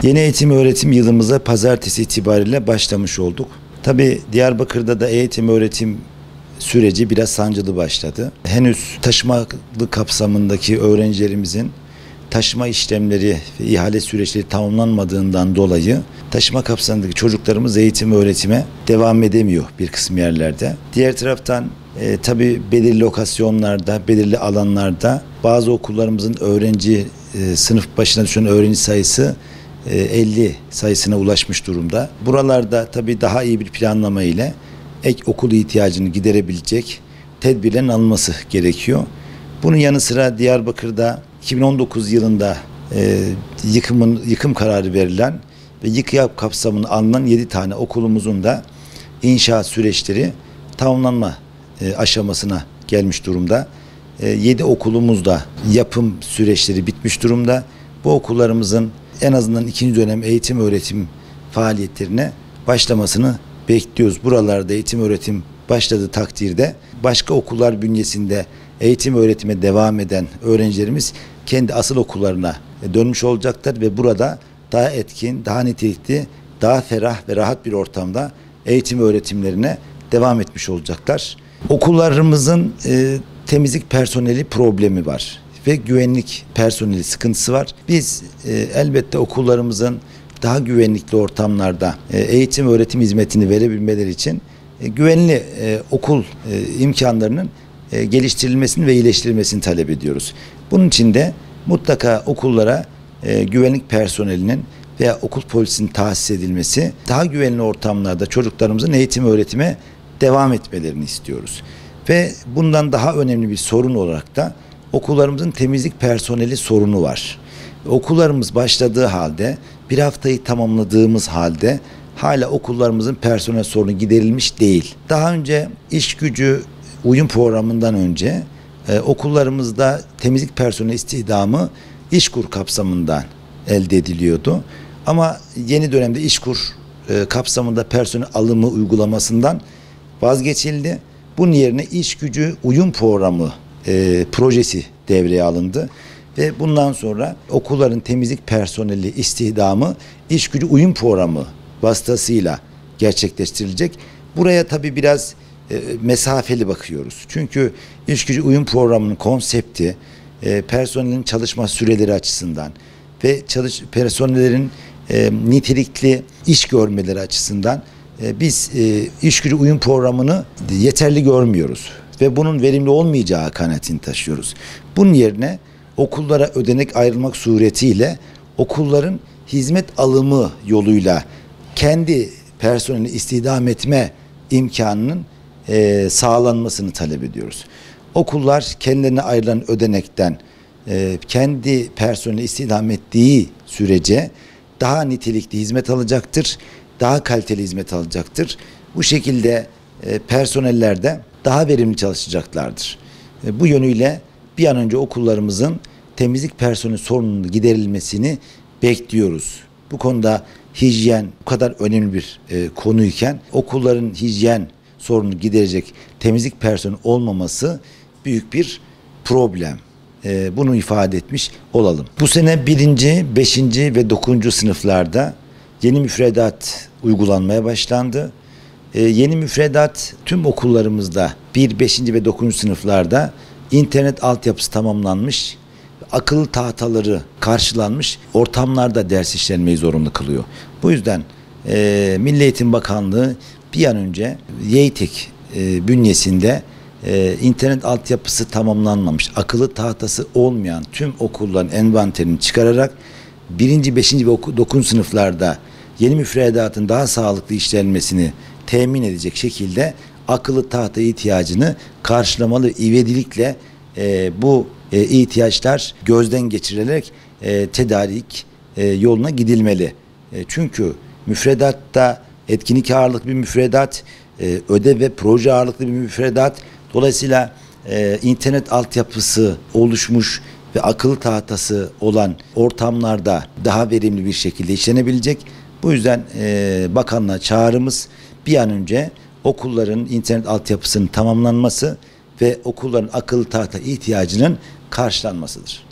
Yeni eğitim öğretim yılımıza pazartesi itibariyle başlamış olduk. Tabii Diyarbakır'da da eğitim öğretim süreci biraz sancılı başladı. Henüz taşımalı kapsamındaki öğrencilerimizin taşıma işlemleri ve ihale süreçleri tamamlanmadığından dolayı taşıma kapsamındaki çocuklarımız eğitim öğretime devam edemiyor bir kısım yerlerde. Diğer taraftan tabii belirli lokasyonlarda, belirli alanlarda bazı okullarımızın sınıf başına düşen öğrenci sayısı 50 sayısına ulaşmış durumda. Buralarda tabii daha iyi bir planlama ile ek okul ihtiyacını giderebilecek tedbirlerin alınması gerekiyor. Bunun yanı sıra Diyarbakır'da 2019 yılında yıkım kararı verilen ve yıkıyak kapsamını alınan 7 tane okulumuzun da inşaat süreçleri tamamlanma aşamasına gelmiş durumda. 7 okulumuzda yapım süreçleri bitmiş durumda. Bu okullarımızın en azından 2. dönem eğitim öğretim faaliyetlerine başlamasını bekliyoruz. Buralarda eğitim öğretim başladığı takdirde başka okullar bünyesinde eğitim öğretime devam eden öğrencilerimiz kendi asıl okullarına dönmüş olacaklar ve burada daha etkin, daha nitelikli, daha ferah ve rahat bir ortamda eğitim öğretimlerine devam etmiş olacaklar. Okullarımızın temizlik personeli problemi var ve güvenlik personeli sıkıntısı var. Biz elbette okullarımızın daha güvenlikli ortamlarda eğitim öğretim hizmetini verebilmeleri için güvenli okul imkanlarının geliştirilmesini ve iyileştirilmesini talep ediyoruz. Bunun için de mutlaka okullara güvenlik personelinin veya okul polisinin tahsis edilmesi, daha güvenli ortamlarda çocuklarımızın eğitim öğretime devam etmelerini istiyoruz. Ve bundan daha önemli bir sorun olarak da okullarımızın temizlik personeli sorunu var. Okullarımız başladığı halde, bir haftayı tamamladığımız halde hala okullarımızın personel sorunu giderilmiş değil. Daha önce iş gücü uyum programından önce okullarımızda temizlik personeli istihdamı İşkur kapsamından elde ediliyordu. Ama yeni dönemde İşkur kapsamında personel alımı uygulamasından vazgeçildi. Bunun yerine iş gücü uyum programı projesi devreye alındı. Ve bundan sonra okulların temizlik personeli istihdamı iş gücü uyum programı vasıtasıyla gerçekleştirilecek. Buraya tabii biraz mesafeli bakıyoruz. Çünkü iş gücü uyum programının konsepti personelin çalışma süreleri açısından ve personellerin nitelikli iş görmeleri açısından biz iş gücü uyum programını yeterli görmüyoruz ve bunun verimli olmayacağı kanaatini taşıyoruz. Bunun yerine okullara ödenek ayrılmak suretiyle okulların hizmet alımı yoluyla kendi personeli istihdam etme imkanının sağlanmasını talep ediyoruz. Okullar kendilerine ayrılan ödenekten kendi personeli istihdam ettiği sürece daha nitelikli hizmet alacaktır, daha kaliteli hizmet alacaktır. Bu şekilde personeller de daha verimli çalışacaklardır. Bu yönüyle bir an önce okullarımızın temizlik personeli sorununun giderilmesini bekliyoruz. Bu konuda hijyen bu kadar önemli bir konuyken okulların hijyen sorununu giderecek temizlik personeli olmaması büyük bir problem. Bunu ifade etmiş olalım. Bu sene 1., 5. ve 9. sınıflarda yeni müfredat uygulanmaya başlandı. Yeni müfredat tüm okullarımızda 1., 5. ve 9. sınıflarda internet altyapısı tamamlanmış, akıllı tahtaları karşılanmış ortamlarda ders işlenmeyi zorunlu kılıyor. Bu yüzden Milli Eğitim Bakanlığı bir an önce YEİTEK bünyesinde internet altyapısı tamamlanmamış, akıllı tahtası olmayan tüm okulların envanterini çıkararak 1., 5. ve 9. sınıflarda yeni müfredatın daha sağlıklı işlenmesini temin edecek şekilde akıllı tahta ihtiyacını karşılamalı ivedilikle bu ihtiyaçlar gözden geçirilerek tedarik yoluna gidilmeli. Çünkü müfredatta etkinlik ağırlıklı bir müfredat, ödev ve proje ağırlıklı bir müfredat. Dolayısıyla internet altyapısı oluşmuş ve akıllı tahtası olan ortamlarda daha verimli bir şekilde işlenebilecek. Bu yüzden bakanlığa çağrımız bir an önce okulların internet altyapısının tamamlanması ve okulların akıllı tahta ihtiyacının karşılanmasıdır.